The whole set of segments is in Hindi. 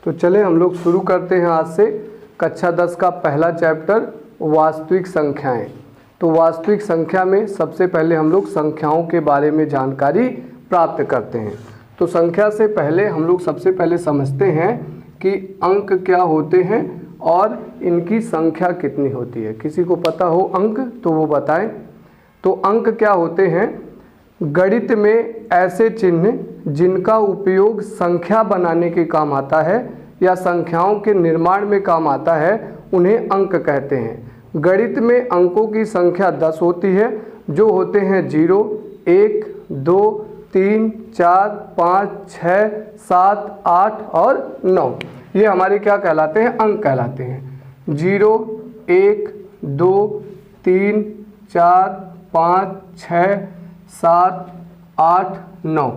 तो चले हम लोग शुरू करते हैं आज से कक्षा 10 का पहला चैप्टर वास्तविक संख्याएं। तो वास्तविक संख्या में सबसे पहले हम लोग संख्याओं के बारे में जानकारी प्राप्त करते हैं। तो संख्या से पहले हम लोग सबसे पहले समझते हैं कि अंक क्या होते हैं और इनकी संख्या कितनी होती है। किसी को पता हो अंक तो वो बताएं। तो अंक क्या होते हैं? गणित में ऐसे चिन्ह जिनका उपयोग संख्या बनाने के काम आता है या संख्याओं के निर्माण में काम आता है उन्हें अंक कहते हैं। गणित में अंकों की संख्या 10 होती है, जो होते हैं 0, 1, 2, 3, 4, 5, 6, 7, 8 और 9। ये हमारे क्या कहलाते हैं? अंक कहलाते हैं। 0, 1, 2, 3, 4, 5, 6, 7, 8, 9,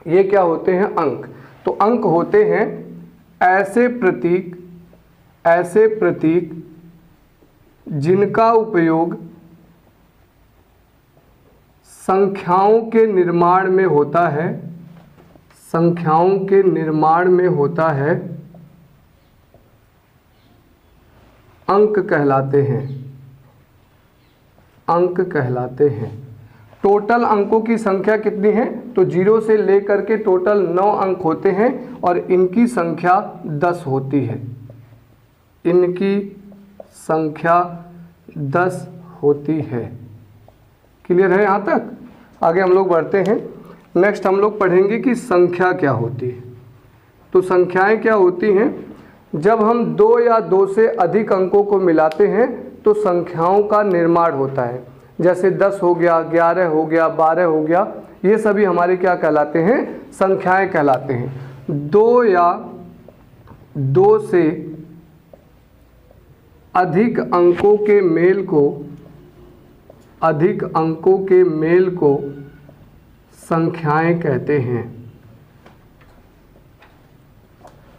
ये क्या होते हैं? अंक। तो अंक होते हैं ऐसे प्रतीक जिनका उपयोग संख्याओं के निर्माण में होता है, संख्याओं के निर्माण में होता है, अंक कहलाते हैं, अंक कहलाते हैं। टोटल अंकों की संख्या कितनी है? तो 0 से लेकर के टोटल 9 अंक होते हैं और इनकी संख्या 10 होती है। इनकी संख्या 10 होती है। क्लियर है यहाँ तक? आगे हम लोग बढ़ते हैं। नेक्स्ट हम लोग पढ़ेंगे कि संख्या क्या होती है। तो संख्याएं क्या होती हैं? जब हम 2 या 2 से अधिक अंकों को मिलाते हैं तो संख्याओं का निर्माण होता है। जैसे 10 हो गया, 11 हो गया, 12 हो गया, ये सभी हमारे क्या कहलाते हैं? संख्याएं कहलाते हैं। 2 या 2 से अधिक अंकों के मेल को संख्याएं कहते हैं,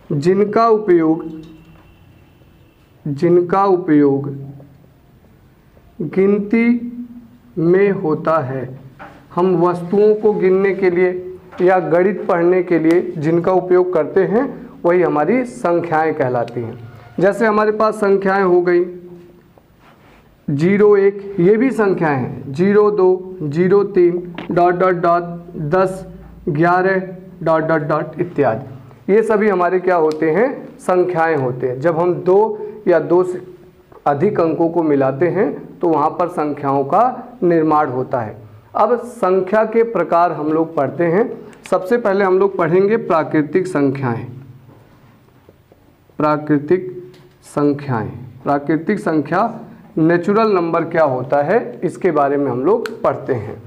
जिनका उपयोग गिनती में होता है। हम वस्तुओं को गिनने के लिए या गणित पढ़ने के लिए जिनका उपयोग करते हैं वही हमारी संख्याएं कहलाती हैं। जैसे हमारे पास संख्याएं हो गई 0, 1, ये भी संख्याएं हैं। 0, 2, 0, 3, ... 10, 11 ... इत्यादि। ये सभी हमारे क्या होते हैं? संख्याएं होते हैं। जब हम 2 या 2 से अधिक अंकों को मिलाते हैं तो वहाँ पर संख्याओं का निर्माण होता है। अब संख्या के प्रकार हम लोग पढ़ते हैं। सबसे पहले हम लोग पढ़ेंगे प्राकृतिक संख्याएं। प्राकृतिक संख्याएं, प्राकृतिक संख्या नेचुरल नंबर क्या होता है इसके बारे में हम लोग पढ़ते हैं।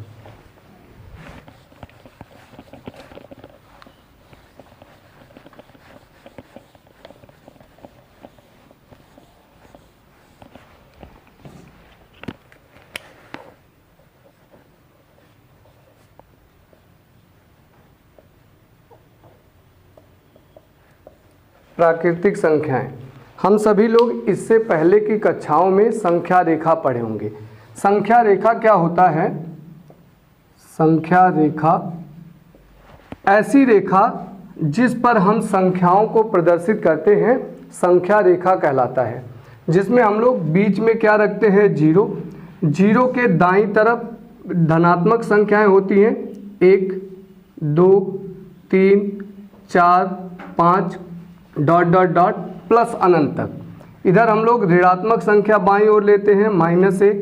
प्राकृतिक संख्याएं, हम सभी लोग इससे पहले की कक्षाओं में संख्या रेखा पढ़े होंगे। संख्या रेखा क्या होता है? संख्या रेखा ऐसी रेखा जिस पर हम संख्याओं को प्रदर्शित करते हैं संख्या रेखा कहलाता है। जिसमें हम लोग बीच में क्या रखते हैं? 0। 0 के दाईं तरफ धनात्मक संख्याएं होती हैं 1, 2, 3, 4, 5 ... प्लस अनंत तक। इधर हम लोग ऋणात्मक संख्या बाईं ओर लेते हैं -1,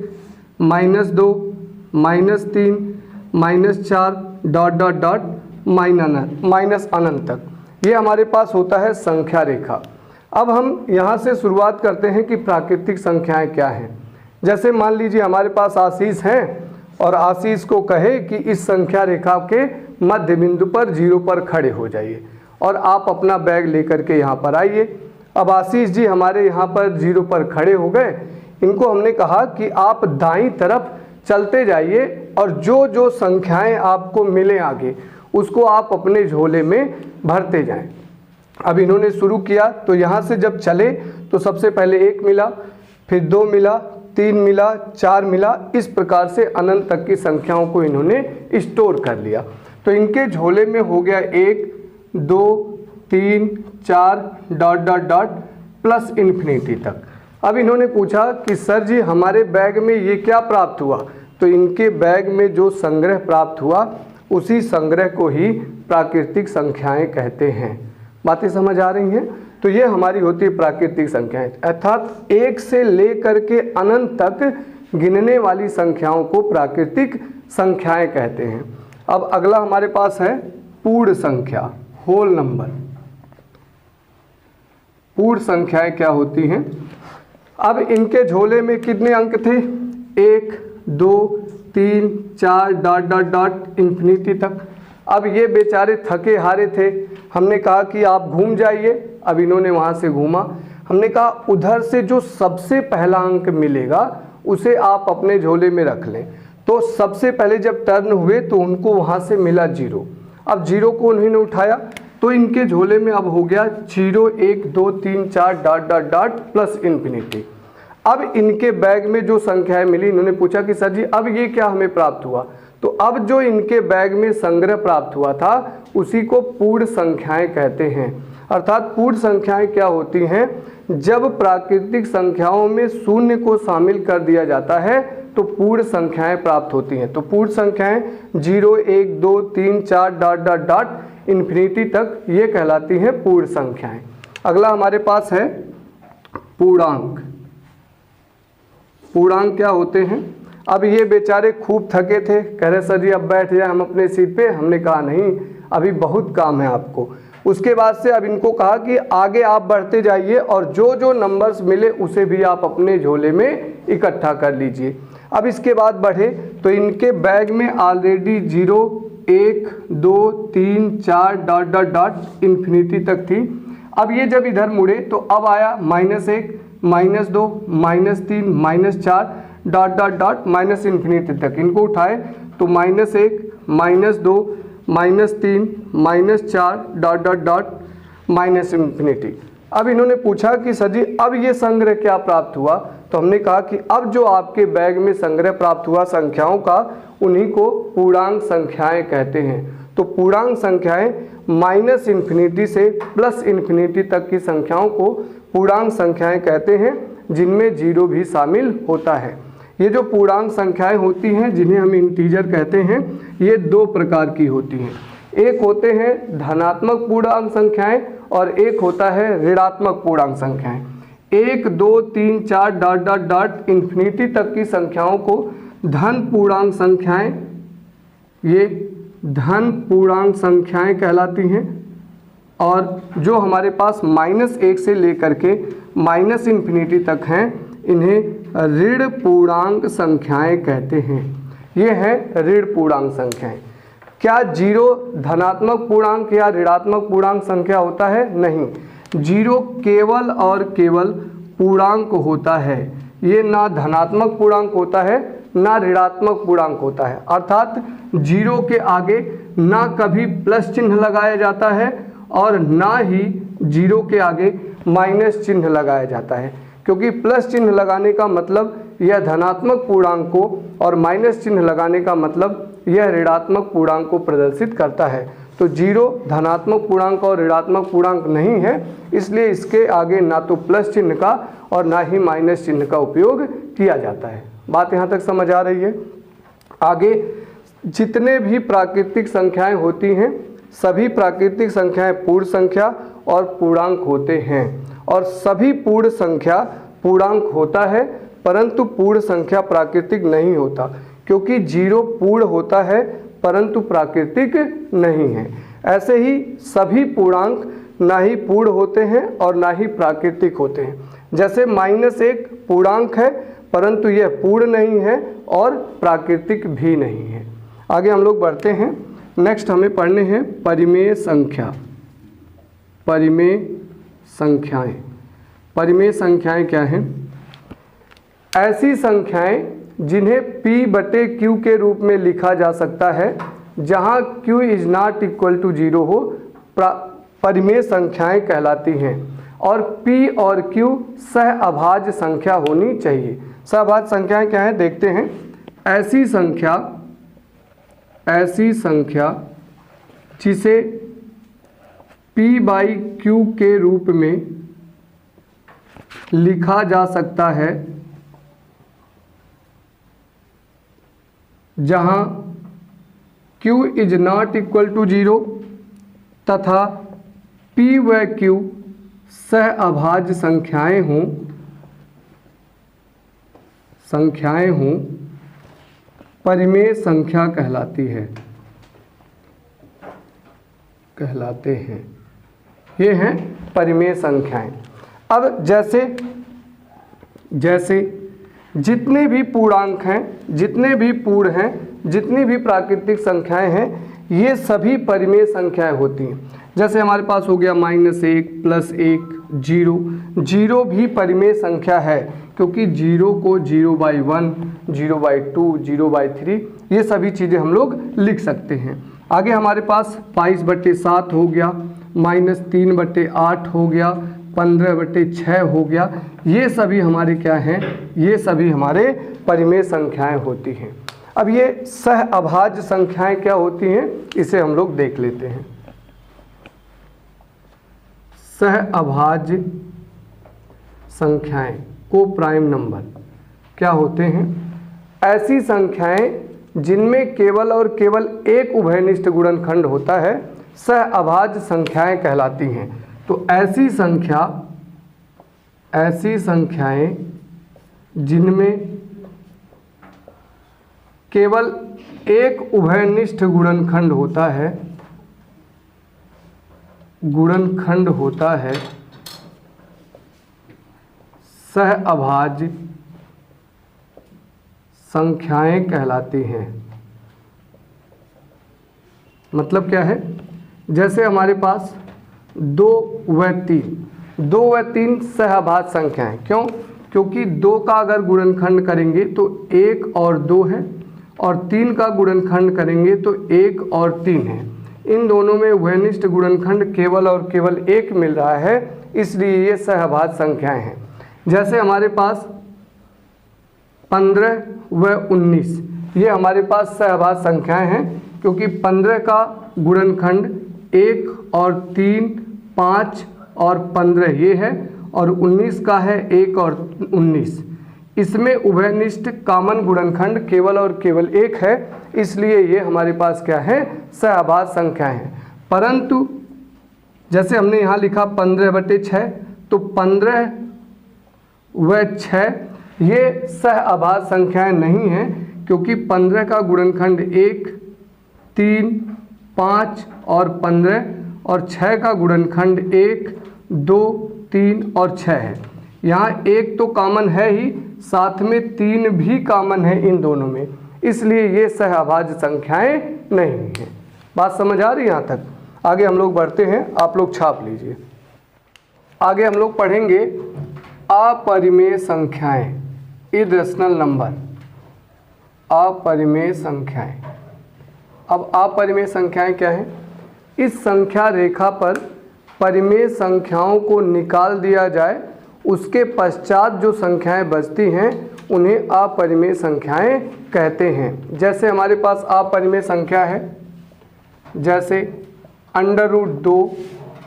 -2, -3, -4 ... माइनस अनंत तक। ये हमारे पास होता है संख्या रेखा। अब हम यहाँ से शुरुआत करते हैं कि प्राकृतिक संख्याएं क्या हैं। जैसे मान लीजिए हमारे पास आशीष हैं और आशीष को कहे कि इस संख्या रेखा के मध्य बिंदु पर 0 पर खड़े हो जाइए और आप अपना बैग लेकर के यहाँ पर आइए। अब आशीष जी हमारे यहाँ पर 0 पर खड़े हो गए। इनको हमने कहा कि आप दाईं तरफ चलते जाइए और जो जो संख्याएं आपको मिले आगे उसको आप अपने झोले में भरते जाएं। अब इन्होंने शुरू किया तो यहाँ से जब चले तो सबसे पहले 1 मिला, फिर 2 मिला, 3 मिला, 4 मिला। इस प्रकार से अनंत तक की संख्याओं को इन्होंने स्टोर कर लिया। तो इनके झोले में हो गया 1, 2, 3, 4 dot dot dot plus infinity तक। अब इन्होंने पूछा कि सर जी हमारे बैग में ये क्या प्राप्त हुआ, तो इनके बैग में जो संग्रह प्राप्त हुआ उसी संग्रह को ही प्राकृतिक संख्याएं कहते हैं। बातें समझ आ रही हैं? तो ये हमारी होती है प्राकृतिक संख्याएं, अर्थात 1 से लेकर के अनंत तक गिनने वाली संख्याओं को प्राकृतिक संख्याएं कहते हैं। अब अगला हमारे पास है पूर्ण संख्या, होल नंबर। पूर्ण संख्याएं क्या होती हैं? अब इनके झोले में कितने अंक थे? 1 2 3 4 डॉट डॉट डॉट इन्फिनिटी तक। अब ये बेचारे थके हारे थे, हमने कहा कि आप घूम जाइए। अब इन्होंने वहाँ से घूमा, हमने कहा उधर से जो सबसे पहला अंक मिलेगा उसे आप अपने झोले में रख लें। तो सबसे पहले जब टर्न हुए तो उनको वहाँ से मिला 0। अब 0 को उन्होंने उठाया तो इनके झोले में अब हो गया 0 1 2 3 4 dot dot dot plus infinity. अब इनके बैग में जो संख्याएं मिली, इन्होंने पूछा कि सर जी अब ये क्या हमें प्राप्त हुआ, तो अब जो इनके बैग में संग्रह प्राप्त हुआ था उसी को पूर्ण संख्याएं कहते हैं। अर्थात पूर्ण संख्याएं क्या होती हैं? जब प्राकृतिक संख्याओं में शून्य को शामिल कर दिया जाता है तो पूर्ण संख्याएं प्राप्त होती हैं। तो पूर्ण संख्याएं 0 1 2 3 4 डॉट डॉट डॉट इन्फिनिटी तक ये कहलाती हैं पूर्ण संख्याएं। अगला हमारे पास है पूर्णांक। पूर्णांक क्या होते हैं? अब ये बेचारे खूब थके थे, कह रहे सर जी अब बैठ जाए हम अपने सीट पे। हमने कहा नहीं, अभी बहुत काम है आपको। उसके बाद से अब इनको कहा कि आगे आप बढ़ते जाइए और जो जो नंबर्स मिले उसे भी आप अपने झोले में इकट्ठा कर लीजिए। अब इसके बाद बढ़े तो इनके बैग में already 0 1 2 3 4 dot dot dot infinity तक थी। अब ये जब इधर मुड़े तो अब आया -1 -2 -3 -4 dot dot dot minus infinity तक। इनको उठाए तो -1 -2 -3 -4 dot dot dot minus infinity. अब इन्होंने पूछा कि सर जी अब ये संग्रह क्या प्राप्त हुआ, तो हमने कहा कि अब जो आपके बैग में संग्रह प्राप्त हुआ संख्याओं का, उन्हीं को पूर्णांक संख्याएं कहते हैं। तो पूर्णांक संख्याएं माइनस इन्फिनिटी से प्लस इन्फिनिटी तक की संख्याओं को पूर्णांक संख्याएं कहते हैं, जिनमें 0 भी शामिल होता है। ये जो पूर्णांक संख्याएं होती हैं जिन्हें हम इंटीजर कहते हैं, ये 2 प्रकार की होती हैं। एक होते हैं धनात्मक पूर्णांक संख्याएं और एक होता है ऋणात्मक पूर्णांक संख्याएं। 1 2 3 4 डॉट डॉट डॉट इन्फिनिटी तक की संख्याओं को धन पूर्णांक संख्याएं, ये धन पूर्णांक संख्याएं कहलाती हैं। और जो हमारे पास -1 से लेकर के -इन्फिनिटी तक हैं, इन्हें ऋण पूर्णांक संख्याएं कहते हैं। ये है ऋण पूर्णांक संख्याएं। क्या 0 धनात्मक पूर्णांक या ऋणात्मक पूर्णांक संख्या होता है? नहीं, 0 केवल और केवल पूर्णांक होता है। ये ना धनात्मक पूर्णांक होता है ना ऋणात्मक पूर्णांक होता है। अर्थात 0 के आगे ना कभी प्लस चिन्ह लगाया जाता है और ना ही 0 के आगे माइनस चिन्ह लगाया जाता है, क्योंकि प्लस चिन्ह लगाने का मतलब यह धनात्मक पूर्णांक को और माइनस चिन्ह लगाने का मतलब यह ऋणात्मक पूर्णांक को प्रदर्शित करता है। तो 0 धनात्मक पूर्णांक और ऋणात्मक पूर्णांक नहीं है, इसलिए इसके आगे ना तो प्लस चिन्ह का और ना ही माइनस चिन्ह का उपयोग किया जाता है। बात यहाँ तक समझ आ रही है? आगे जितने भी प्राकृतिक संख्याएं होती हैं, सभी प्राकृतिक संख्याएं पूर्ण संख्या और पूर्णांक होते हैं, और सभी पूर्ण संख्या पूर्णांक होता है, परंतु पूर्ण संख्या प्राकृतिक नहीं होता, क्योंकि 0 पूर्ण होता है परंतु प्राकृतिक नहीं है। ऐसे ही सभी पूर्णांक ना ही पूर्ण होते हैं और ना ही प्राकृतिक होते हैं। जैसे -1 पूर्णांक है परंतु यह पूर्ण नहीं है और प्राकृतिक भी नहीं है। आगे हम लोग बढ़ते हैं। नेक्स्ट हमें पढ़ने हैं परिमेय संख्या। परिमेय संख्याएं। परिमेय संख्याएं क्या हैं? ऐसी संख्याएं जिन्हें P/Q के रूप में लिखा जा सकता है, जहां Q is not equal to 0 हो, परिमेय संख्याएं कहलाती हैं। और P और Q सहअभाज्य संख्या होनी चाहिए। सहअभाज्य संख्याएं क्या हैं देखते हैं। ऐसी संख्या जिसे p/q के रूप में लिखा जा सकता है, जहां q is not equal to 0 तथा p व q सहअभाज्य संख्याएं हों परिमेय संख्या कहलाते हैं। ये हैं परिमेय संख्याएं। अब जैसे जितने भी पूर्णांक हैं, जितने भी पूर्ण हैं, जितनी भी प्राकृतिक संख्याएं हैं, ये सभी परिमेय संख्याएं होती हैं। जैसे हमारे पास हो गया -1 +1 0, 0 भी परिमेय संख्या है क्योंकि 0 को 0/1, 0/2, 0/3 ये सभी चीज़ें हम लोग लिख सकते हैं। आगे हमारे पास 22/7 हो गया, -3/8 हो गया, 15/6 हो गया। ये सभी हमारे क्या हैं? ये सभी हमारे परिमेय संख्याएं होती हैं। अब ये सहअभाज्य संख्याएं क्या होती हैं, इसे हम लोग देख लेते हैं। सहअभाज्य संख्याएं, को प्राइम नंबर क्या होते हैं? ऐसी संख्याएं जिनमें केवल और केवल एक उभयनिष्ठ गुणनखंड होता है, सहअभाज्य संख्याएं कहलाती हैं। तो ऐसी संख्याएं जिनमें केवल एक उभयनिष्ठ गुणनखंड होता है, सहअभाज्य संख्याएं कहलाती हैं। मतलब क्या है? जैसे हमारे पास 2 व 3 सहअभाज्य संख्याएं। क्यों? क्योंकि 2 का अगर गुणनखंड करेंगे तो 1 और 2 है, और 3 का गुणनखंड करेंगे तो 1 और 3 है। इन दोनों में उभयनिष्ठ गुणनखंड केवल और केवल 1 मिल रहा है, इसलिए ये सहअभाज्य संख्याएं हैं। जैसे हमारे पास 15 व 19, ये हमारे पास सहअभाज्य संख्याएं हैं क्योंकि 15 का गुणनखंड 1 और 3, 5 और 15 ये है, और 19 का है 1 और 19। इसमें उभयनिष्ठ कॉमन गुणनखंड केवल और केवल 1 है, इसलिए ये हमारे पास क्या है? सहअभाज्य संख्याएं हैं। परंतु जैसे हमने यहाँ लिखा 15/6, तो 15 व 6 ये सहअभाज्य संख्याएं नहीं हैं क्योंकि 15 का गुणनखंड 1, 3, 5 और 15, और 6 का गुणनखंड 1, 2, 3 और 6 है। यहाँ 1 तो कॉमन है ही, साथ में 3 भी कॉमन है इन दोनों में, इसलिए ये सहअभाज्य संख्याएं नहीं हैं। बात समझ आ रही है यहाँ तक? आगे हम लोग बढ़ते हैं, आप लोग छाप लीजिए। आगे हम लोग पढ़ेंगे अपरिमेय संख्याएं, इर्रेशनल नंबर, अपरिमेय संख्याएं। अब अपरिमेय संख्याएं क्या हैं? इस संख्या रेखा पर परिमेय संख्याओं को निकाल दिया जाए, उसके पश्चात जो संख्याएं बचती हैं उन्हें अपरिमेय संख्याएं कहते हैं। जैसे हमारे पास अपरिमेय संख्या है, जैसे √2,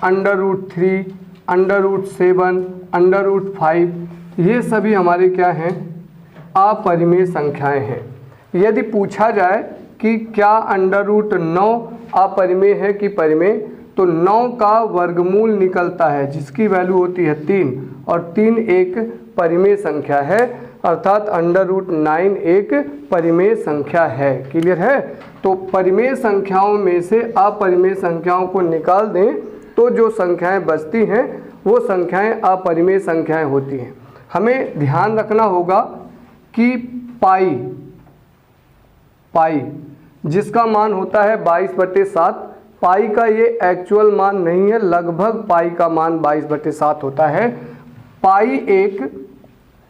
√3, √7, √5, ये सभी हमारे क्या हैं? अपरिमेय संख्याएं हैं। यदि पूछा जाए कि क्या √9 अपरिमेय है कि परिमेय, तो 9 का वर्गमूल निकलता है जिसकी वैल्यू होती है 3, और 3 एक परिमेय संख्या है, अर्थात √9 एक परिमेय संख्या है। क्लियर है? तो परिमेय संख्याओं में से अपरिमेय संख्याओं को निकाल दें तो जो संख्याएं बचती हैं वो संख्याएं अपरिमेय संख्याएं होती हैं। हमें ध्यान रखना होगा कि पाई जिसका मान होता है 22/7, पाई का ये एक्चुअल मान नहीं है, लगभग पाई का मान 22/7 होता है। पाई एक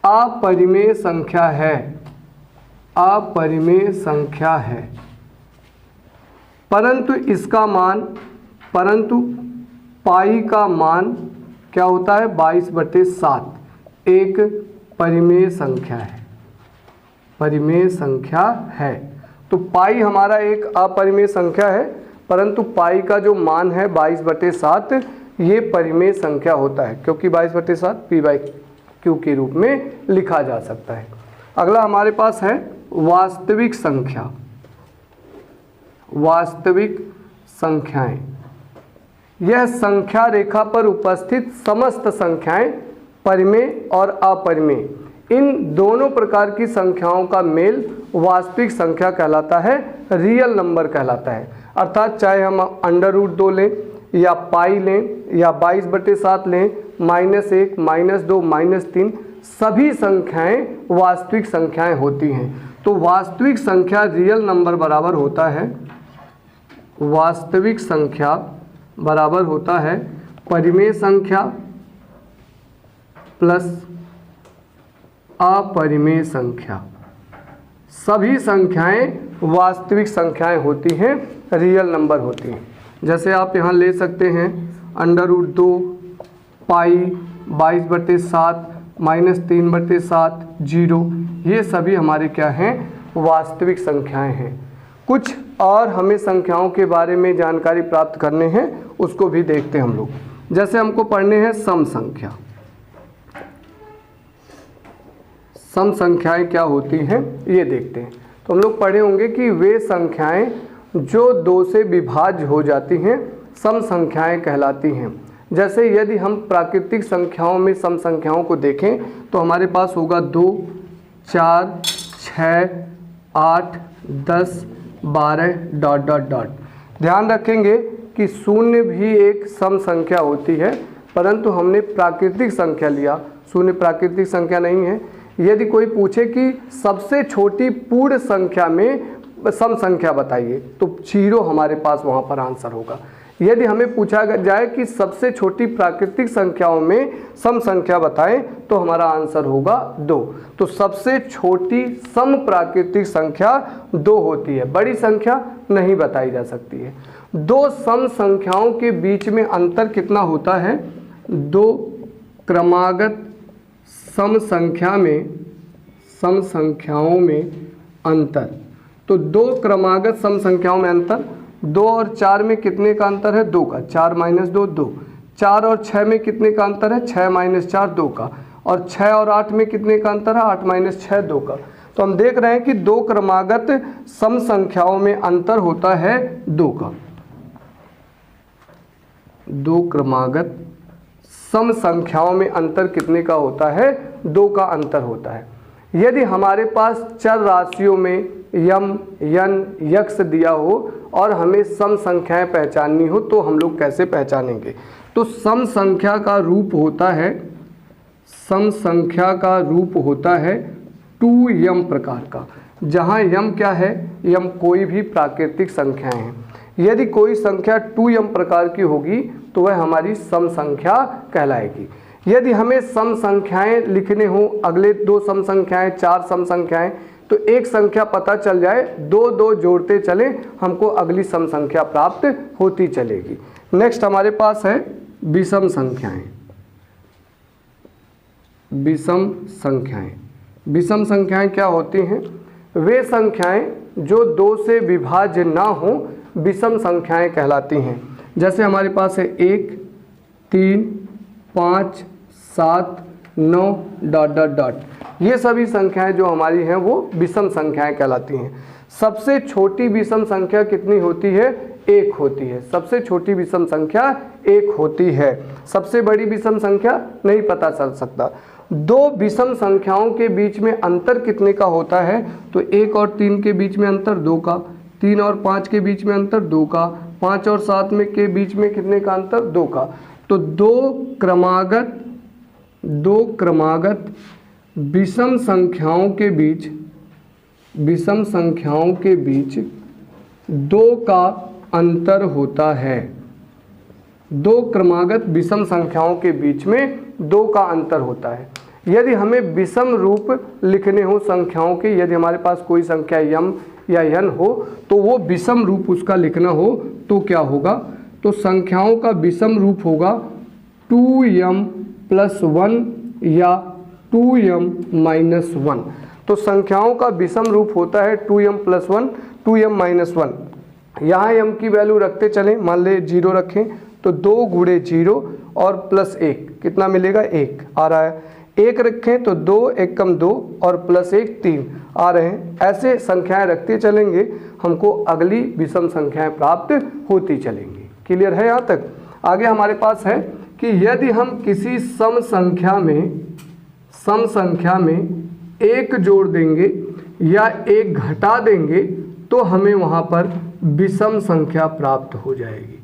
अपरिमेय संख्या है, अपरिमेय संख्या है, परंतु पाई का मान क्या होता है? 22/7 एक परिमेय संख्या है, परिमेय संख्या है। तो पाई हमारा एक अपरिमेय संख्या है, परंतु पाई का जो मान है 22/7 ये परिमेय संख्या होता है, क्योंकि 22/7 p/q के रूप में लिखा जा सकता है। अगला हमारे पास है वास्तविक संख्या। वास्तविक संख्याएं, यह संख्या रेखा पर उपस्थित समस्त संख्याएं परिमेय और अपरिमेय, इन दोनों प्रकार की संख्याओं का मेल वास्तविक संख्या कहलाता है, रियल नंबर कहलाता है। अर्थात चाहे हम √2 लें या पाई लें या 22/7 लें, -1, -2, -3, सभी संख्याएं वास्तविक संख्याएं होती हैं। तो वास्तविक संख्या रियल नंबर बराबर होता है, वास्तविक संख्या बराबर होता है परिमेय संख्या प्लस अपरिमेय संख्या। सभी संख्याएं वास्तविक संख्याएं होती हैं, रियल नंबर होती हैं। जैसे आप यहाँ ले सकते हैं √2 पाई 22/7 -3/7 0, ये सभी हमारे क्या हैं, वास्तविक संख्याएं हैं। कुछ और हमें संख्याओं के बारे में जानकारी प्राप्त करने हैं, उसको भी देखते हैं हम लोग। जैसे हमको पढ़ने हैं सम संख्या। सम संख्याएं क्या होती हैं ये देखते हैं। तो हम लोग पढ़े होंगे कि वे संख्याएं जो 2 से विभाज्य हो जाती हैं सम संख्याएं कहलाती हैं। जैसे यदि हम प्राकृतिक संख्याओं में सम संख्याओं को देखें तो हमारे पास होगा 2, 4, 6, 8, 10, 12 ... ध्यान रखेंगे कि शून्य भी एक सम संख्या होती है, परंतु हमने प्राकृतिक संख्या लिया, शून्य प्राकृतिक संख्या नहीं है। यदि कोई पूछे कि सबसे छोटी पूर्ण संख्या में सम संख्या बताइए तो 0 हमारे पास वहाँ पर आंसर होगा। यदि हमें पूछा जाए कि सबसे छोटी प्राकृतिक संख्याओं में सम संख्या बताएं तो हमारा आंसर होगा 2। तो सबसे छोटी सम प्राकृतिक संख्या 2 होती है, बड़ी संख्या नहीं बताई जा सकती है। 2 सम संख्याओं के बीच में अंतर कितना होता है, 2 क्रमागत सम संख्याओं में अंतर। तो 2 क्रमागत सम संख्याओं में अंतर, 2 और 4 में कितने का अंतर है, 2 का, 4 - 2 2। 4 और 6 में कितने का अंतर है, 6 - 4 2 का। और 6 और 8 में कितने का अंतर है, 8 - 6 2 का। तो हम देख रहे हैं कि 2 क्रमागत सम संख्याओं में अंतर होता है 2 का। 2 क्रमागत सम संख्याओं में अंतर कितने का होता है, 2 का अंतर होता है। यदि हमारे पास चर राशियों में यम, यन, यक्ष दिया हो और हमें सम संख्याएं पहचाननी हो तो हम लोग कैसे पहचानेंगे। तो सम संख्या का रूप होता है, सम संख्या का रूप होता है 2 यम प्रकार का, जहां यम क्या है, यम कोई भी प्राकृतिक संख्याएं हैं। यदि कोई संख्या 2 यम प्रकार की होगी तो वह हमारी सम संख्या कहलाएगी। यदि हमें सम संख्याएं लिखने हो, अगले 2 सम संख्याएं, 4 सम संख्याएं, तो एक संख्या पता चल जाए, 2 जोड़ते चले, हमको अगली सम संख्या प्राप्त होती चलेगी। नेक्स्ट हमारे पास है विषम संख्याएं। विषम संख्याएं, विषम संख्याएं क्या होती हैं, वे संख्याएं जो 2 से विभाज्य ना हो विषम संख्याएं कहलाती हैं। जैसे हमारे पास है 1, 3, 5, 7, 9 ... ये सभी संख्याएं जो हमारी हैं वो विषम संख्याएं कहलाती हैं। सबसे छोटी विषम संख्या कितनी होती है, 1 होती है। सबसे छोटी विषम संख्या 1 होती है। सबसे बड़ी विषम संख्या नहीं पता चल सकता। 2 विषम संख्याओं के बीच में अंतर कितने का होता है, तो 1 और 3 के बीच में अंतर 2 का, 3 और 5 के बीच में अंतर 2 का, 5 और 7 में के बीच में कितने का अंतर, 2 का। तो 2 क्रमागत विषम संख्याओं के बीच 2 का अंतर होता है। 2 क्रमागत विषम संख्याओं के बीच में 2 का अंतर होता है। यदि हमें विषम रूप लिखने हो संख्याओं के, यदि हमारे पास कोई संख्या यम या यन हो तो वो विषम रूप उसका लिखना हो तो क्या होगा, तो संख्याओं का विषम रूप होगा 2m + 1 या 2m - 1। तो संख्याओं का विषम रूप होता है 2m + 1, 2m - 1। यहाँ m की वैल्यू रखते चलें, मान ले 0 रखें तो 2 गुणे 0 और प्लस 1 कितना मिलेगा, 1 आ रहा है। 1 रखें तो 2 1 कम 2 और प्लस 1 3 आ रहे हैं। ऐसे संख्याएं रखते चलेंगे, हमको अगली विषम संख्याएं प्राप्त होती चलेंगी। क्लियर है यहाँ तक? आगे हमारे पास है कि यदि हम किसी सम संख्या में 1 जोड़ देंगे या 1 घटा देंगे तो हमें वहाँ पर विषम संख्या प्राप्त हो जाएगी।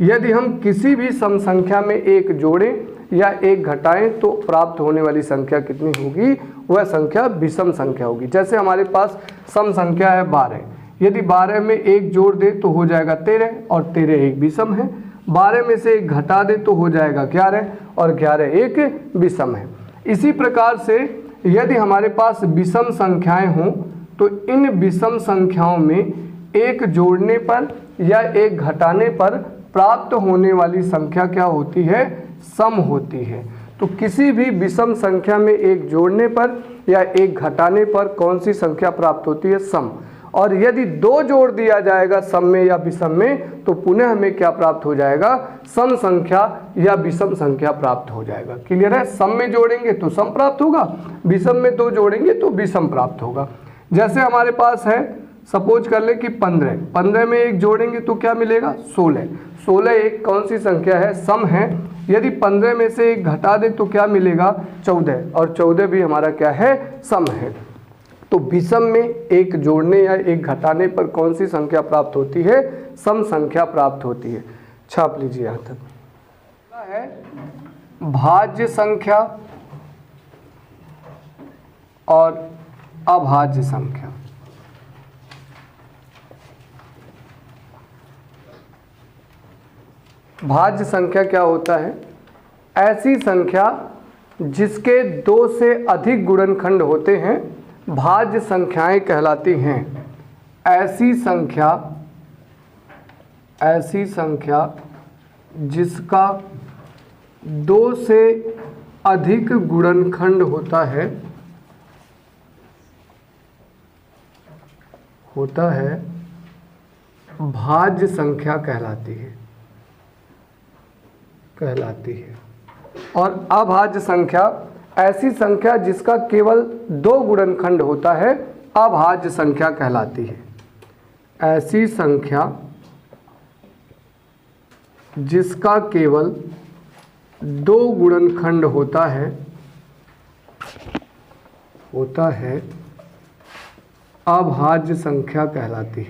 यदि हम किसी भी सम संख्या में 1 जोड़ें या 1 घटाएं तो प्राप्त होने वाली संख्या कितनी होगी, वह संख्या विषम संख्या होगी। जैसे हमारे पास सम संख्या है 12, यदि 12 में 1 जोड़ दे तो हो जाएगा 13 और 13 एक विषम है। 12 में से 1 घटा दे तो हो जाएगा 11 और 11 एक विषम है। इसी प्रकार से यदि हमारे पास विषम संख्याएं हों तो इन विषम संख्याओं में 1 जोड़ने पर या 1 घटाने पर प्राप्त होने वाली संख्या क्या होती है, सम होती है। तो किसी भी विषम संख्या में 1 जोड़ने पर या 1 घटाने पर कौन सी संख्या प्राप्त होती है, सम। और यदि 2 जोड़ दिया जाएगा सम में या विषम में तो पुनः हमें क्या प्राप्त हो जाएगा, सम संख्या या विषम संख्या प्राप्त हो जाएगा। क्लियर है? सम में जोड़ेंगे तो सम प्राप्त होगा, विषम में 2 जोड़ेंगे तो विषम प्राप्त होगा। जैसे हमारे पास है, सपोज कर ले कि 15 में 1 जोड़ेंगे तो क्या मिलेगा, 16 एक कौन सी संख्या है, सम है। यदि 15 में से 1 घटा दे तो क्या मिलेगा, 14 और 14 भी हमारा क्या है, सम है। तो विषम में 1 जोड़ने या 1 घटाने पर कौन सी संख्या प्राप्त होती है, सम संख्या प्राप्त होती है। छाप लीजिए यहाँ तक। है भाज्य संख्या और अभाज्य संख्या। भाज्य संख्या क्या होता है, ऐसी संख्या जिसके 2 से अधिक गुणनखंड होते हैं भाज्य संख्याएं कहलाती हैं। ऐसी संख्या जिसका 2 से अधिक गुणनखंड होता है भाज्य संख्या कहलाती है। और अभाज्य संख्या ऐसी संख्या जिसका केवल 2 गुणनखंड होता है अभाज्य संख्या कहलाती है। ऐसी संख्या जिसका केवल 2 गुणनखंड होता है अभाज्य संख्या कहलाती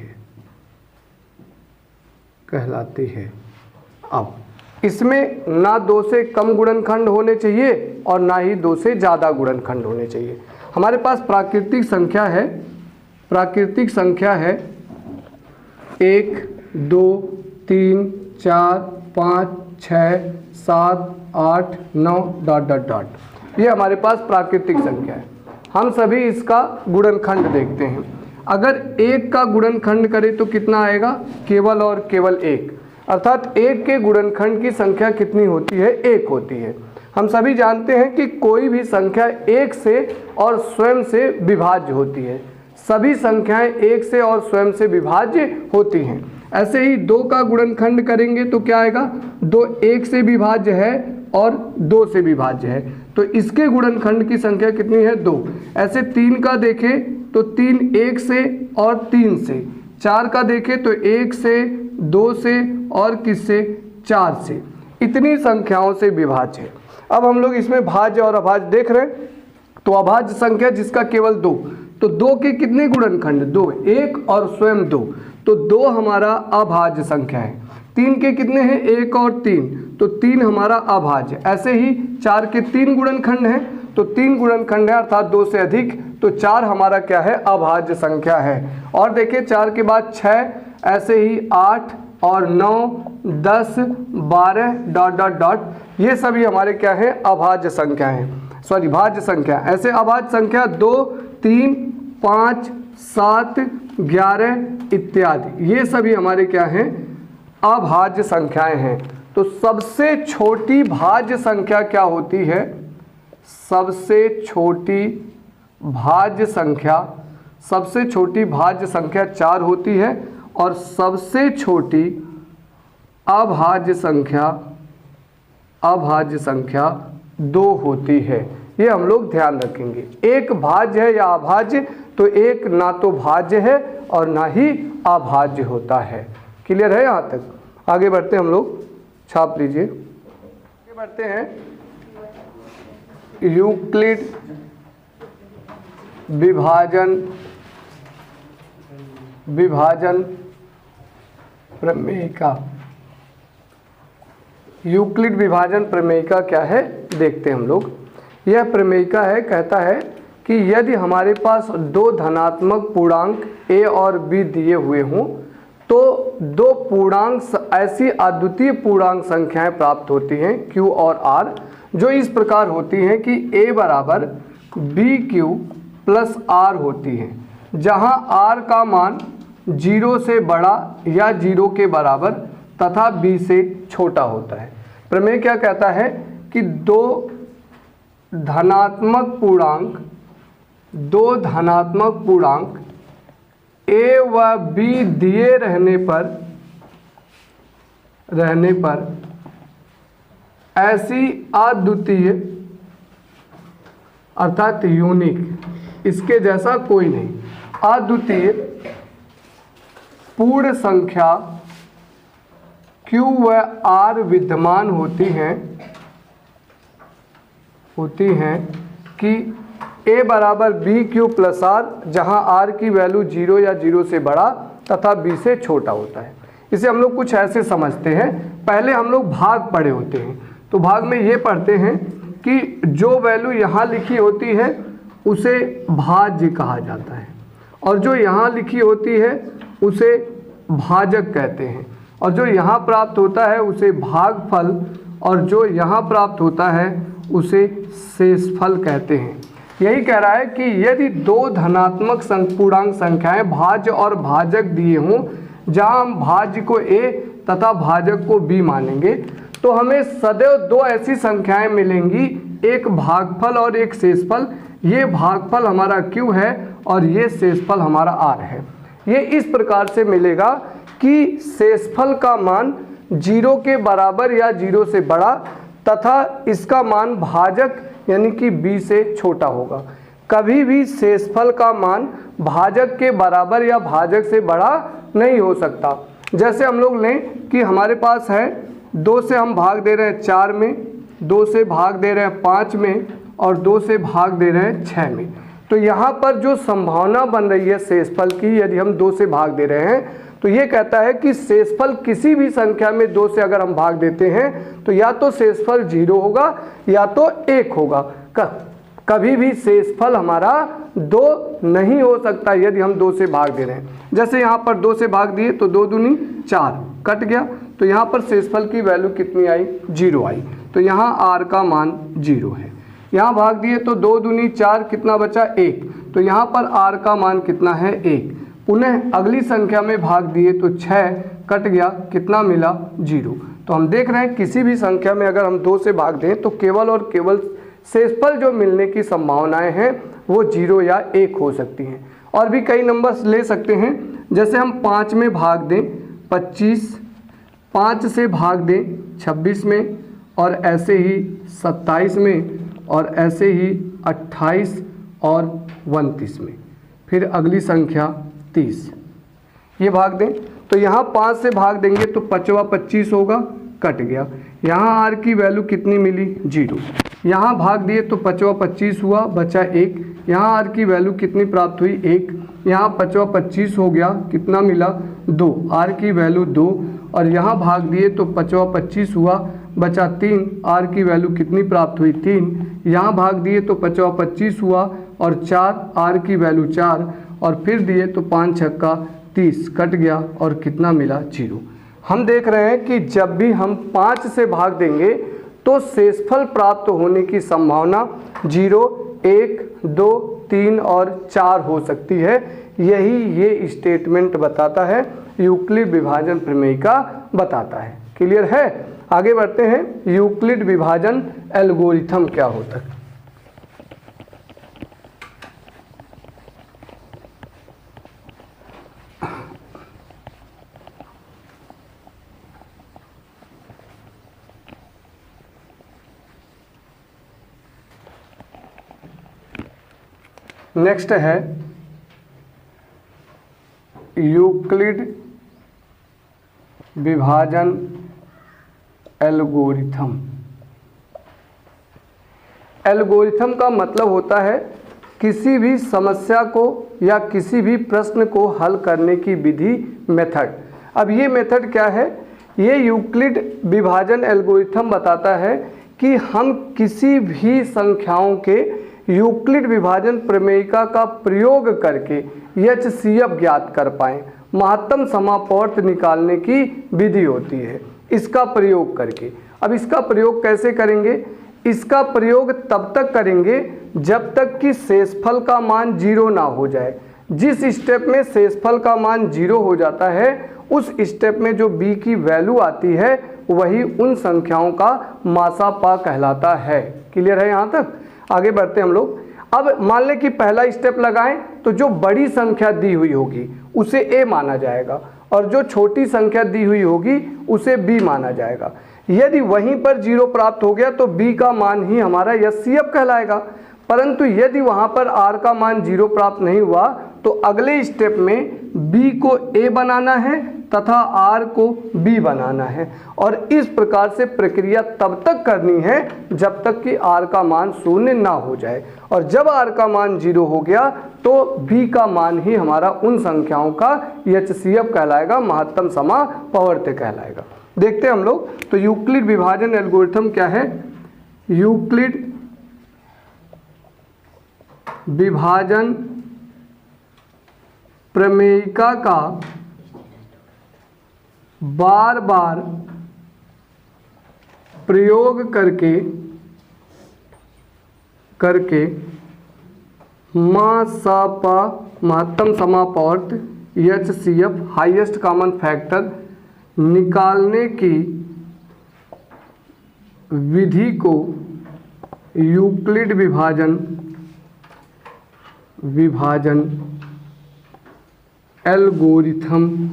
है। अब इसमें ना 2 से कम गुणनखंड होने चाहिए और ना ही 2 से ज़्यादा गुणनखंड होने चाहिए। हमारे पास प्राकृतिक संख्या है 1 2 3 4 5 6 7 8 9 ... ये हमारे पास प्राकृतिक संख्या है। हम सभी इसका गुणनखंड देखते हैं। अगर 1 का गुणनखंड करें तो कितना आएगा, केवल और केवल 1, अर्थात 1 के गुणनखंड की संख्या कितनी होती है, 1 होती है। हम सभी जानते हैं कि कोई भी संख्या 1 से और स्वयं से विभाज्य होती है। सभी संख्याएं 1 से और स्वयं से विभाज्य होती हैं। ऐसे ही 2 का गुणनखंड करेंगे तो क्या आएगा, 2 1 से विभाज्य है और 2 से विभाज्य है, तो इसके गुणनखंड की संख्या कितनी है, 2। ऐसे 3 का देखें तो 3 1 से और 3 से। 4 का देखें तो 1 से 2 से और किससे, 4 से। इतनी संख्याओं से विभाज्य है। अब हम लोग इसमें भाज्य और अभाज्य देख रहे हैं। तो अभाज्य संख्या जिसका केवल 2, तो 2 के कितने गुणनखंड, 2, 1 और स्वयं 2, तो 2 हमारा अभाज्य संख्या है। 3 के कितने हैं, 1 और 3, तो 3 हमारा अभाज्य। ऐसे ही 4 के 3 गुणनखंड हैं, तो 3 गुणनखंड है अर्थात 2 से अधिक, तो 4 हमारा क्या है, अभाज्य संख्या है। और देखिए 4 के बाद 6, ऐसे ही 8 और 9 10 12 ... ये सभी हमारे क्या है, अभाज्य संख्या हैं, सॉरी भाज्य संख्या। ऐसे अभाज्य संख्या 2 3 5 7 11 इत्यादि, ये सभी हमारे क्या हैं, अभाज्य संख्याएं हैं। तो सबसे छोटी भाज्य संख्या क्या होती है, सबसे छोटी भाज्य संख्या 4 होती है और सबसे छोटी अभाज्य संख्या 2 होती है। ये हम लोग ध्यान रखेंगे। एक भाज्य है या अभाज्य, तो एक ना तो भाज्य है और ना ही अभाज्य होता है। क्लियर है यहाँ तक? आगे बढ़ते हैं हम लोग, छाप लीजिए। आगे बढ़ते हैं, यूक्लिड विभाजन प्रमेयिका। यूक्लिड विभाजन प्रमेयिका क्या है देखते हैं हम लोग। यह प्रमेयिका है, कहता है कि यदि हमारे पास दो धनात्मक पूर्णांक a और b दिए हुए हों तो दो पूर्णांक ऐसी अद्वितीय पूर्णांक संख्याएं प्राप्त होती हैं q और r, जो इस प्रकार होती हैं कि a बराबर bq प्लस r होती हैं, जहां r का मान 0 से बड़ा या 0 के बराबर तथा b से छोटा होता है। प्रमेय क्या कहता है कि दो धनात्मक पूर्णांक a व b दिए रहने पर ऐसी अद्वितीय अर्थात यूनिक, इसके जैसा कोई नहीं, अद्वितीय पूर्ण संख्या q व r विद्यमान होती हैं कि a बराबर बी क्यू प्लस r, जहाँ r की वैल्यू 0 या 0 से बड़ा तथा b से छोटा होता है। इसे हम लोग कुछ ऐसे समझते हैं। पहले हम लोग भाग पढ़े होते हैं, तो भाग में ये पढ़ते हैं कि जो वैल्यू यहाँ लिखी होती है उसे भाज्य कहा जाता है, और जो यहाँ लिखी होती है उसे भाजक कहते हैं, और जो यहाँ प्राप्त होता है उसे भागफल, और जो यहाँ प्राप्त होता है उसे शेषफल कहते हैं। यही कह रहा है कि यदि दो धनात्मक पूर्णांक संख्याएं भाज्य और भाजक दिए हों, जहां हम भाज्य को a तथा भाजक को b मानेंगे, तो हमें सदैव दो ऐसी संख्याएं मिलेंगी, एक भागफल और एक शेषफल। ये भागफल हमारा q है और ये शेषफल हमारा r है। ये इस प्रकार से मिलेगा कि शेषफल का मान 0 के बराबर या 0 से बड़ा तथा इसका मान भाजक यानी कि b से छोटा होगा। कभी भी शेषफल का मान भाजक के बराबर या भाजक से बड़ा नहीं हो सकता। जैसे हम लोग लें कि हमारे पास है 2 से हम भाग दे रहे हैं 4 में, 2 से भाग दे रहे हैं 5 में और 2 से भाग दे रहे हैं 6 में। तो यहाँ पर जो संभावना बन रही है शेषफल की, यदि हम 2 से भाग दे रहे हैं तो ये कहता है कि शेषफल किसी भी संख्या में 2 से अगर हम भाग देते हैं तो या तो शेषफल 0 होगा या तो 1 होगा। कभी भी शेषफल हमारा 2 नहीं हो सकता यदि हम 2 से भाग दे रहे हैं। जैसे यहाँ पर 2 से भाग दिए तो 2 दूनी 4 कट गया, तो यहाँ पर शेषफल की वैल्यू कितनी आई? 0 आई। तो यहाँ r का मान 0 है। यहाँ भाग दिए तो 2 दूनी 4, कितना बचा? 1। तो यहाँ पर r का मान कितना है? 1। पुनः अगली संख्या में भाग दिए तो 6 कट गया, कितना मिला? 0। तो हम देख रहे हैं किसी भी संख्या में अगर हम 2 से भाग दें तो केवल और केवल शेषफल जो मिलने की संभावनाएं हैं वो 0 या 1 हो सकती हैं। और भी कई नंबर्स ले सकते हैं, जैसे हम 5 में भाग दें 25, 5 से भाग दें 26 में, और ऐसे ही 27 में, और ऐसे ही 28 और 29 में, फिर अगली संख्या 30। ये भाग दें तो यहाँ 5 से भाग देंगे तो 5वां 25 होगा, कट गया। यहाँ r की वैल्यू कितनी मिली? 0। यहाँ भाग दिए तो 5वां 25 हुआ, बचा 1। यहाँ r की वैल्यू कितनी प्राप्त हुई? 1। यहाँ 5वां 25 हो गया, कितना मिला? 2। r की वैल्यू 2। और यहाँ भाग दिए तो 5वां 25 हुआ, बचा 3। r की वैल्यू कितनी प्राप्त हुई? 3। यहाँ भाग दिए तो 5वां 25 हुआ और 4, r की वैल्यू 4। और फिर दिए तो 5 छक्का 30 कट गया, और कितना मिला? 0। हम देख रहे हैं कि जब भी हम 5 से भाग देंगे तो शेषफल प्राप्त होने की संभावना 0, 1, 2, 3 और 4 हो सकती है। यही ये स्टेटमेंट बताता है, यूक्लिड विभाजन प्रमेयिका बताता है। क्लियर है? आगे बढ़ते हैं, यूक्लिड विभाजन एल्गोरिथम क्या होता है। नेक्स्ट है यूक्लिड विभाजन एल्गोरिथम। एल्गोरिथम का मतलब होता है किसी भी समस्या को या किसी भी प्रश्न को हल करने की विधि, मेथड। अब ये मेथड क्या है? ये यूक्लिड विभाजन एल्गोरिथम बताता है कि हम किसी भी संख्याओं के यूक्लिड विभाजन प्रमेयिका का प्रयोग करके HCF ज्ञात कर पाएँ। महत्तम समापवर्त निकालने की विधि होती है इसका प्रयोग करके। अब इसका प्रयोग कैसे करेंगे? इसका प्रयोग तब तक करेंगे जब तक कि शेषफल का मान 0 ना हो जाए। जिस स्टेप में शेषफल का मान 0 हो जाता है उस स्टेप में जो b की वैल्यू आती है वही उन संख्याओं का मासापा कहलाता है। क्लियर है यहाँ तक? आगे बढ़ते हम लोग। अब मान लें कि पहला स्टेप लगाएं तो जो बड़ी संख्या दी हुई होगी उसे a माना जाएगा और जो छोटी संख्या दी हुई होगी उसे b माना जाएगा। यदि वहीं पर 0 प्राप्त हो गया तो b का मान ही हमारा HCF कहलाएगा। परंतु यदि वहाँ पर r का मान 0 प्राप्त नहीं हुआ तो अगले स्टेप में b को a बनाना है तथा r को b बनाना है और इस प्रकार से प्रक्रिया तब तक करनी है जब तक कि r का मान 0 ना हो जाए। और जब r का मान 0 हो गया तो b का मान ही हमारा उन संख्याओं का HCF कहलाएगा, महत्तम समापवर्त कहलाएगा। देखते हैं हम लोग। तो यूक्लिड विभाजन एल्गोरिथम क्या है? यूक्लिड विभाजन प्रमेयिका का बार बार प्रयोग करके मासापा, महत्तम समापवर्त, HCF, हाईएस्ट कॉमन फैक्टर निकालने की विधि को यूक्लिड विभाजन एल्गोरिथम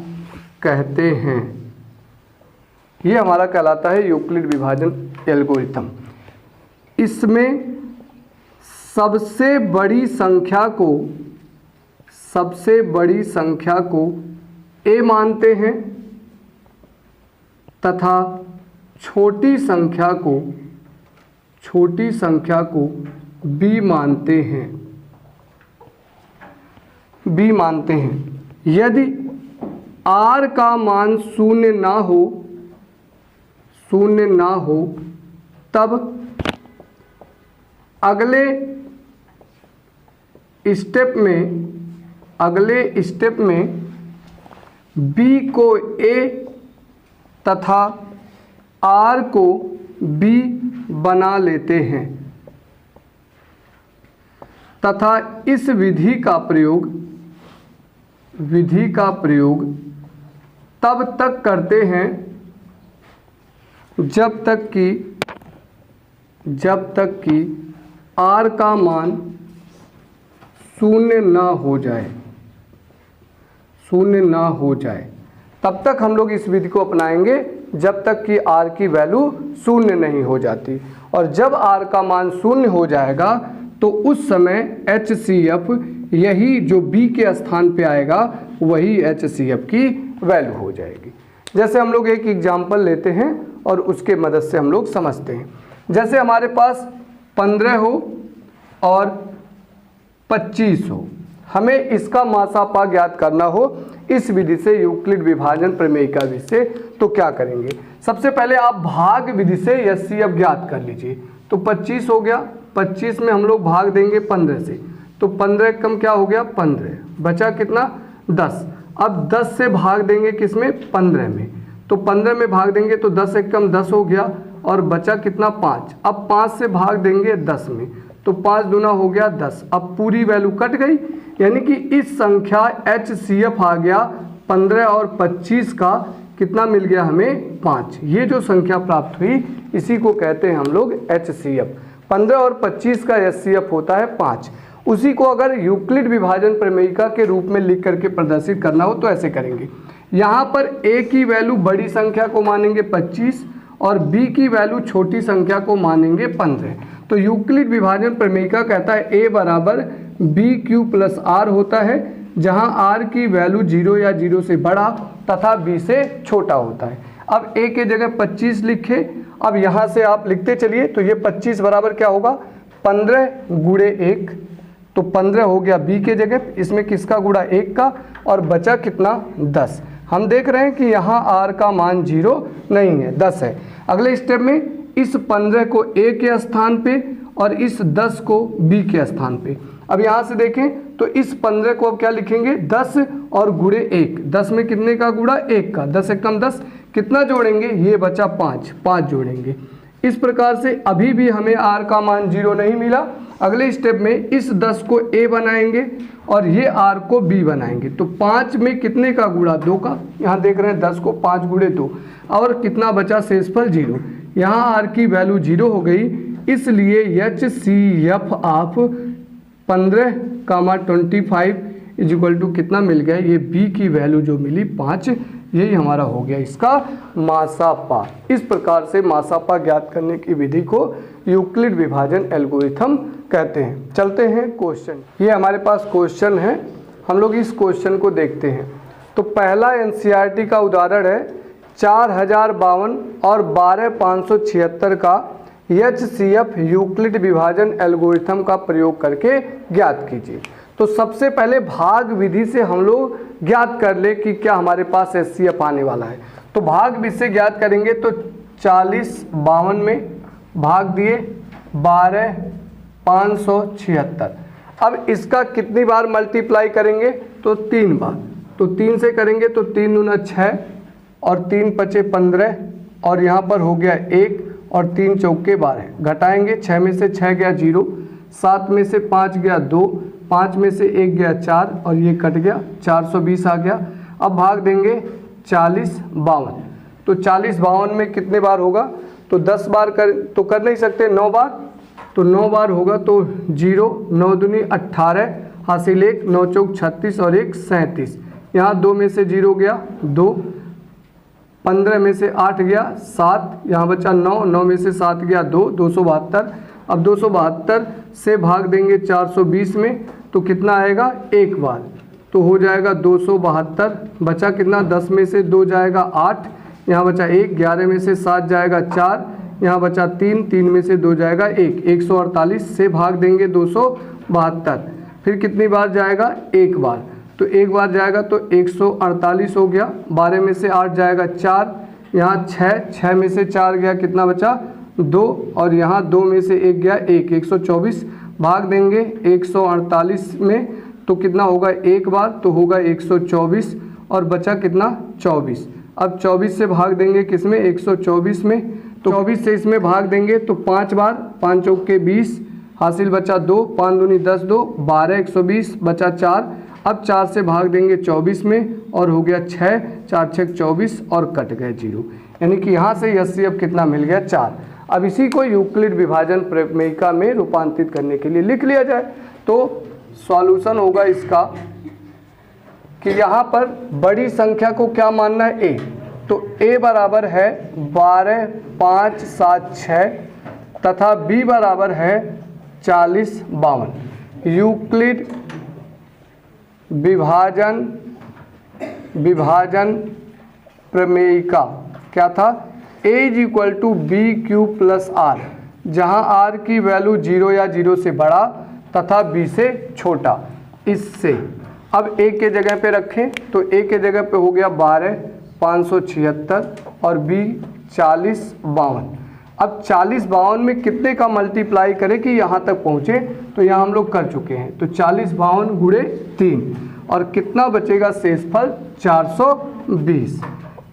कहते हैं। ये हमारा कहलाता है यूक्लिड विभाजन एल्गोरिथम। इसमें सबसे बड़ी संख्या को a मानते हैं तथा छोटी संख्या को b मानते हैं। यदि r का मान शून्य ना हो तब अगले स्टेप में b को a तथा r को b बना लेते हैं तथा इस विधि का प्रयोग तब तक करते हैं जब तक कि r का मान शून्य ना हो जाए। तब तक हम लोग इस विधि को अपनाएंगे जब तक कि r की वैल्यू शून्य नहीं हो जाती। और जब r का मान शून्य हो जाएगा तो उस समय HCF, यही जो b के स्थान पे आएगा वही HCF की वैल्यू हो जाएगी। जैसे हम लोग एक एग्जाम्पल लेते हैं और उसके मदद से हम लोग समझते हैं। जैसे हमारे पास 15 हो और 25 हो, हमें इसका मासापा ज्ञात करना हो इस विधि से, यूक्लिड विभाजन प्रमेयिका विधि से, तो क्या करेंगे? सबसे पहले आप भाग विधि से HCF ज्ञात कर लीजिए। तो 25 हो गया, 25 में हम लोग भाग देंगे 15 से, तो 15 कम क्या हो गया? 15, बचा कितना? 10। अब 10 से भाग देंगे किसमें? 15 में, तो 15 में भाग देंगे तो 10 एक कम 10 हो गया और बचा कितना? 5। अब 5 से भाग देंगे 10 में, तो 5 दूना हो गया 10। अब पूरी वैल्यू कट गई, यानी कि इस संख्या HCF आ गया 15 और 25 का कितना मिल गया हमें? 5। ये जो संख्या प्राप्त हुई इसी को कहते हैं हम लोग HCF। 15 और 25 का HCF होता है 5। उसी को अगर यूक्लिड विभाजन प्रमेयिका के रूप में लिख करके प्रदर्शित करना हो तो ऐसे करेंगे। यहाँ पर a की वैल्यू बड़ी संख्या को मानेंगे 25 और b की वैल्यू छोटी संख्या को मानेंगे 15। तो यूक्लिड विभाजन प्रमेयिका कहता है a बराबर बी क्यू प्लस आर होता है, जहां आर की वैल्यू 0 या 0 से बड़ा तथा बी से छोटा होता है। अब ए के जगह 25 लिखे। अब यहाँ से आप लिखते चलिए, तो ये 25 बराबर क्या होगा 15 गुणे 1, तो 15 हो गया बी के जगह, इसमें किसका गुणा 1 का, और बचा कितना 10। हम देख रहे हैं कि यहाँ आर का मान 0 नहीं है, 10 है। अगले स्टेप में इस 15 को ए के स्थान पे और इस 10 को बी के स्थान पे। अब यहाँ से देखें तो इस 15 को अब क्या लिखेंगे 10 और गुणे 1, 10 में कितने का गुणा 1 का, 10 एक कम 10, कितना जोड़ेंगे ये बचा 5 जोड़ेंगे। इस प्रकार से अभी भी हमें आर का मान 0 नहीं मिला। अगले स्टेप में इस 10 को ए बनाएंगे और ये आर को बी बनाएंगे, तो 5 में कितने का गुणा 2 का, यहाँ देख रहे हैं 10 को 5 गुणे 2, और कितना बचा शेषफल 0। यहाँ आर की वैल्यू 0 हो गई, इसलिए H C F of 15,25 equal to कितना मिल गया, ये बी की वैल्यू जो मिली 5, यही हमारा हो गया इसका मासापा। इस प्रकार से मासापा ज्ञात करने की विधि को यूक्लिड विभाजन एल्गोरिथम कहते हैं। चलते हैं क्वेश्चन, ये हमारे पास क्वेश्चन है, हम लोग इस क्वेश्चन को देखते हैं। तो पहला एनसीईआरटी का उदाहरण है 4052 और 12576 का HCF यूक्लिड विभाजन एल्गोरिथम का प्रयोग करके ज्ञात कीजिए। तो सबसे पहले भाग विधि से हम लोग ज्ञात कर ले कि क्या हमारे पास HCF आने वाला है। तो भाग विधि से ज्ञात करेंगे तो 4052 में भाग दिए 12576। अब इसका कितनी बार मल्टीप्लाई करेंगे तो 3 बार, तो 3 से करेंगे तो 3 दूना 6 और 3 पचे 15 और यहाँ पर हो गया 1 और 3 चौके 12, घटाएंगे 6 में से 6 गया 0, 7 में से 5 गया 2, 5 में से 1 गया 4 और ये कट गया 420 आ गया। अब भाग देंगे 4052, तो 4052 में कितने बार होगा तो 10 बार तो कर नहीं सकते, 9 बार, तो 9 बार होगा तो 0, 9 दूनी 18 हासिल 1, 9 चौक 36 और 1 37, यहाँ 2 में से 0 गया 2, 15 में से 8 गया 7, यहाँ बचा 9, 9 में से 7 गया 2, 272। अब 272 से भाग देंगे 420 में तो कितना आएगा 1 बार, तो हो जाएगा 272, बचा कितना 10 में से 2 जाएगा 8, यहाँ बचा 1, 11 में से 7 जाएगा 4, यहाँ बचा 3, 3 में से 2 जाएगा 1, 148 से भाग देंगे 272, फिर कितनी बार जाएगा 1 बार, तो 1 बार जाएगा तो 148 हो गया, 12 में से 8 जाएगा 4, यहाँ 6 में से 4 गया कितना बचा 2 और यहाँ 2 में से 1 गया 1, 124 भाग देंगे 148 में तो कितना होगा 1 बार, तो होगा 124 और बचा कितना 24। अब 24 से भाग देंगे किसमें 124 में, तो 24 से इसमें भाग देंगे तो 5 बार, 5 चौके 20 हासिल बचा 2, 5 दूनी 10, 2 12, 120 बचा 4। अब 4 से भाग देंगे 24 में और हो गया 6, 4 6 24 और कट गए 0, यानी कि यहाँ से HCF कितना मिल गया 4। अब इसी को यूक्लिड विभाजन प्रमेयिका में रूपांतरित करने के लिए लिख लिया जाए तो सॉल्यूशन होगा इसका कि यहाँ पर बड़ी संख्या को क्या मानना है a, तो a बराबर है 12, 5, 7, 6 तथा b बराबर है 40, 52। यूक्लिड विभाजन प्रमेयिका क्या था, a equal to b q plus r, जहाँ r की वैल्यू 0 या 0 से बड़ा तथा b से छोटा। इससे अब a के जगह पे रखें तो a के जगह पे हो गया 12, 576 और b 40, 52। अब 40, 52 में कितने का मल्टीप्लाई करें कि यहाँ तक पहुँचे, तो यहाँ हम लोग कर चुके हैं, तो 40, 52 गुणे 3 और कितना बचेगा शेषफल 420।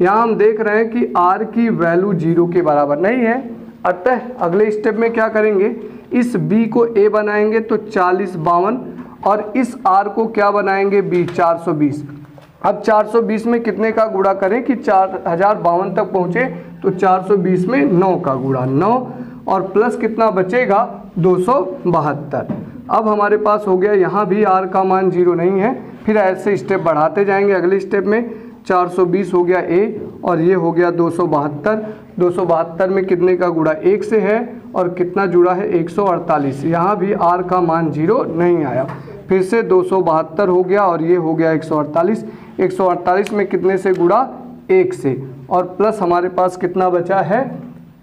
यहाँ हम देख रहे हैं कि r की वैल्यू 0 के बराबर नहीं है, अतः अगले स्टेप में क्या करेंगे, इस b को a बनाएंगे तो 40, 52 और इस r को क्या बनाएंगे b 420। अब 420 में कितने का गुणा करें कि 4052 तक पहुँचे, तो 420 में 9 का गुणा 9 और प्लस कितना बचेगा 272। अब हमारे पास हो गया, यहाँ भी r का मान 0 नहीं है, फिर ऐसे स्टेप बढ़ाते जाएंगे। अगले स्टेप में 420 हो गया a और ये हो गया 272। 272 में कितने का गुणा 1 से है और कितना जुड़ा है 148, यहाँ भी r का मान 0 नहीं आया। फिर से 272 हो गया और ये हो गया 148। 148 में कितने से गुणा? 1 से, और प्लस हमारे पास कितना बचा है?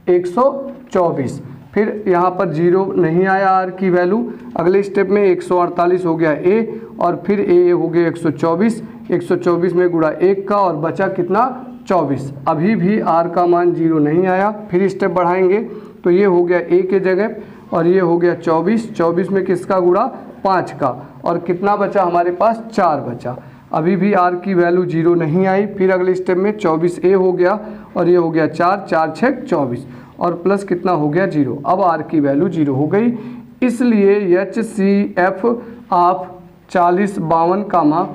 124। फिर यहाँ पर 0 नहीं आया आर की वैल्यू। अगले स्टेप में 148 हो गया ए, और फिर ए हो गया 124। 124 में गुणा 1 का, और बचा कितना? 24। अभी भी आर का मान 0 नहीं आया। फिर स्टेप बढ़ाएंगे तो ये हो गया ए के जगह, और ये हो गया 24। 24 में किसका गुणा? 5 का, और कितना बचा हमारे पास? 4 बचा। अभी भी आर की वैल्यू 0 नहीं आई। फिर अगले स्टेप में 24a हो गया, और ये हो गया 4, 4 6 24, और प्लस कितना हो गया? 0। अब आर की वैल्यू 0 हो गई, इसलिए HCF of 40 52 comma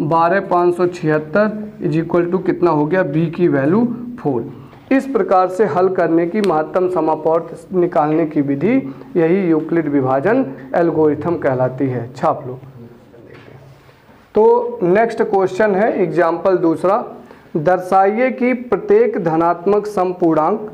12 576 is equal to कितना हो गया? बी की वैल्यू 4। इस प्रकार से हल करने की महत्तम समापवर्त निकालने की विधि यही यूक्लिड विभाजन एल्गोरिथम कहलाती है। छाप लो। तो नेक्स्ट क्वेश्चन है एग्जाम्पल दूसरा, दर्शाइए कि प्रत्येक धनात्मक समपूर्णांक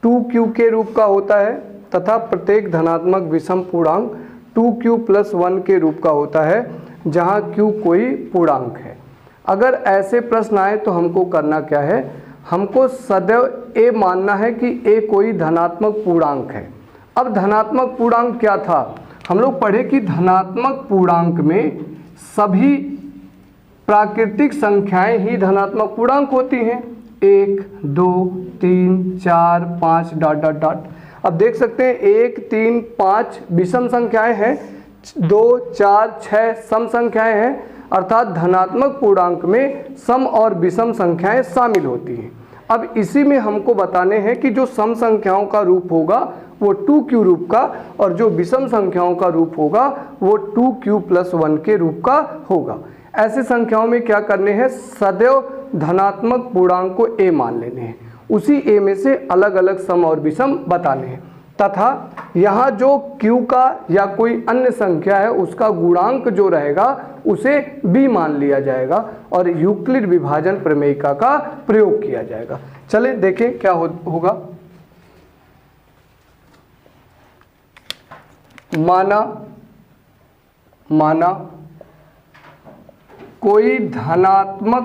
2q के रूप का होता है तथा प्रत्येक धनात्मक विषम पूर्णांक 2q + 1 के रूप का होता है जहां q कोई पूर्णांक है। अगर ऐसे प्रश्न आए तो हमको करना क्या है? हमको सदैव a मानना है कि a कोई धनात्मक पूर्णांक है। अब धनात्मक पूर्णांक क्या था? हम लोग पढ़े कि धनात्मक पूर्णांक में सभी प्राकृतिक संख्याएं ही धनात्मक पूर्णांक होती हैं। 1 2 3 4 5 डॉट डॉट डॉट। अब देख सकते हैं 1 3 5 विषम संख्याएं हैं, 2 4 6 सम संख्याएं हैं, अर्थात धनात्मक पूर्णांक में सम और विषम संख्याएं शामिल होती हैं। अब इसी में हमको बताने हैं कि जो सम संख्याओं का रूप होगा वो 2q रूप का, और जो विषम संख्याओं का रूप होगा वो 2q + 1 के रूप का होगा। ऐसे संख्याओं में क्या करने हैं? सदैव धनात्मक पूर्णांक को a मान लेने हैं, उसी a में से अलग अलग सम और विषम बताने हैं, तथा यहाँ जो q का या कोई अन्य संख्या है उसका गुणांक जो रहेगा उसे b मान लिया जाएगा और यूक्लिड विभाजन प्रमेयिका का प्रयोग किया जाएगा। चलें देखें क्या होगा। माना कोई धनात्मक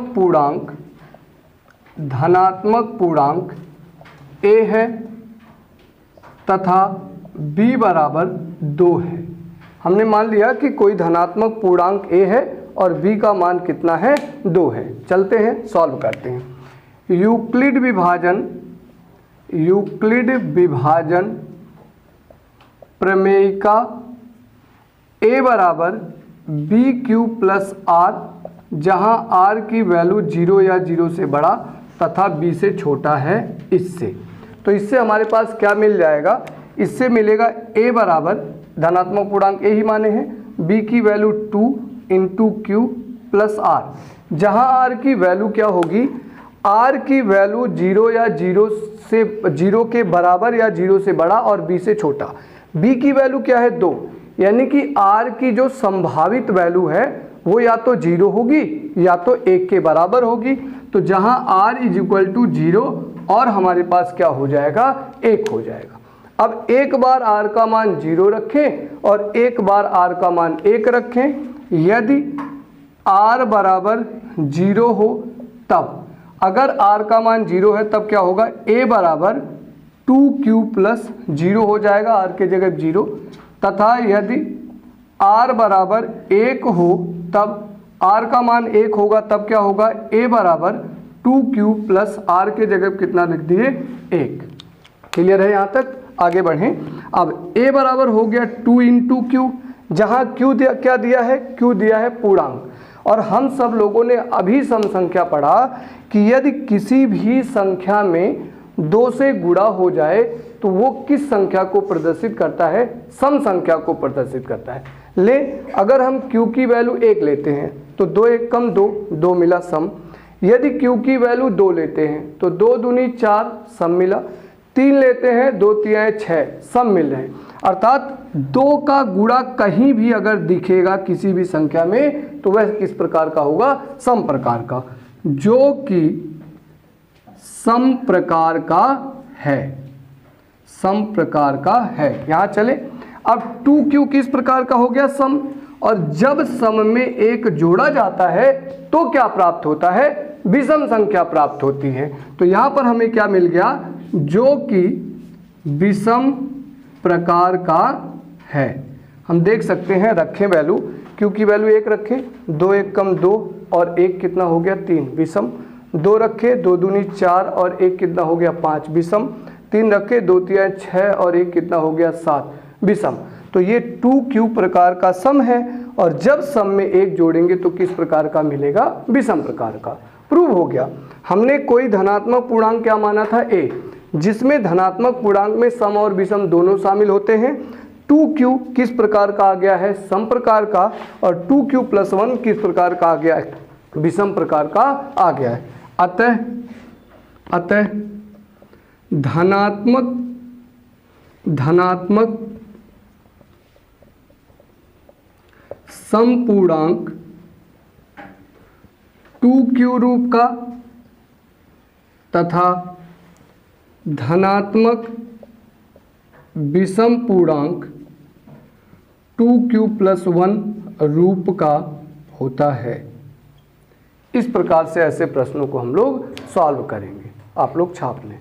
पूर्णांक a है तथा b = 2 है। हमने मान लिया कि कोई धनात्मक पूर्णांक a है और b का मान कितना है? 2 है। चलते हैं सॉल्व करते हैं। यूक्लिड विभाजन प्रमेयिका a = bq + r, जहां r की वैल्यू 0 या 0 से बड़ा तथा b से छोटा है इससे। तो इससे हमारे पास क्या मिल जाएगा? इससे मिलेगा a बराबर धनात्मक पूर्णांक a ही माने हैं, b की वैल्यू 2 × q + r, जहां r की वैल्यू क्या होगी? r की वैल्यू 0 या 0 के बराबर या 0 से बड़ा और b से छोटा। b की वैल्यू क्या है? 2, यानी कि r की जो संभावित वैल्यू है वो या तो 0 होगी या तो 1 के बराबर होगी। तो जहां r = 0 और हमारे पास क्या हो जाएगा? 1 हो जाएगा। अब एक बार r का मान 0 रखें और एक बार r का मान 1 रखें। यदि r = 0 हो तब, अगर r का मान 0 है तब क्या होगा? a = 2q + 0 हो जाएगा, r के जगह 0, तथा यदि r = 1 हो तब r का मान 1 होगा तब क्या होगा? a = 2q + r के जगह कितना लिख दिए? 1। क्लियर है? यहाँ तक आगे बढ़ें। अब a बराबर हो गया 2 × q, जहाँ q क्या दिया है? q दिया है पूर्णांक। और हम सब लोगों ने अभी सम संख्या पढ़ा कि यदि किसी भी संख्या में 2 से गुणा हो जाए तो वो किस संख्या को प्रदर्शित करता है? सम संख्या को प्रदर्शित करता है। ले अगर हम q की वैल्यू 1 लेते हैं तो 2 × 1 = 2, 2 मिला सम। यदि q की वैल्यू 2 लेते हैं तो 2 दूनी 4 सम मिला। 3 लेते हैं 2 × 3 = 6 सम मिल रहे हैं। अर्थात 2 का गुणा कहीं भी अगर दिखेगा किसी भी संख्या में तो वह किस प्रकार का होगा? सम प्रकार का, जो कि सम प्रकार का है। सम प्रकार का है। यहाँ चले। अब 2q किस प्रकार का हो गया? सम। और जब सम में एक जोड़ा जाता है तो क्या प्राप्त होता है, विषम संख्या प्राप्त होती है। तो यहाँ पर हमें क्या मिल गया, जो कि विषम प्रकार का है। हम देख सकते हैं, रखें वैल्यू, क्योंकि वैल्यू 1 रखें, 2 1 कम 2 और 1 कितना हो गया 3 विषम, 2 रखे 2 दूनी 4 और 1 कितना हो गया 5 विषम, 3 रखे 2 3 6 और 1 कितना हो गया 7 विषम। तो ये 2q प्रकार का सम है और जब सम में 1 जोड़ेंगे तो किस प्रकार का मिलेगा, विषम प्रकार का। प्रूव हो गया। हमने कोई धनात्मक पूर्णांक क्या माना था, a, जिसमें धनात्मक पूर्णांक में सम और विषम दोनों शामिल होते हैं। 2q किस प्रकार का आ गया है, सम प्रकार का, और 2q + 1 किस प्रकार का आ गया है, विषम प्रकार का आ गया है। अतः धनात्मक समपूर्णांक 2q रूप का तथा धनात्मक विषम पूर्णांक 2q + 1 रूप का होता है। इस प्रकार से ऐसे प्रश्नों को हम लोग सॉल्व करेंगे। आप लोग छाप लें।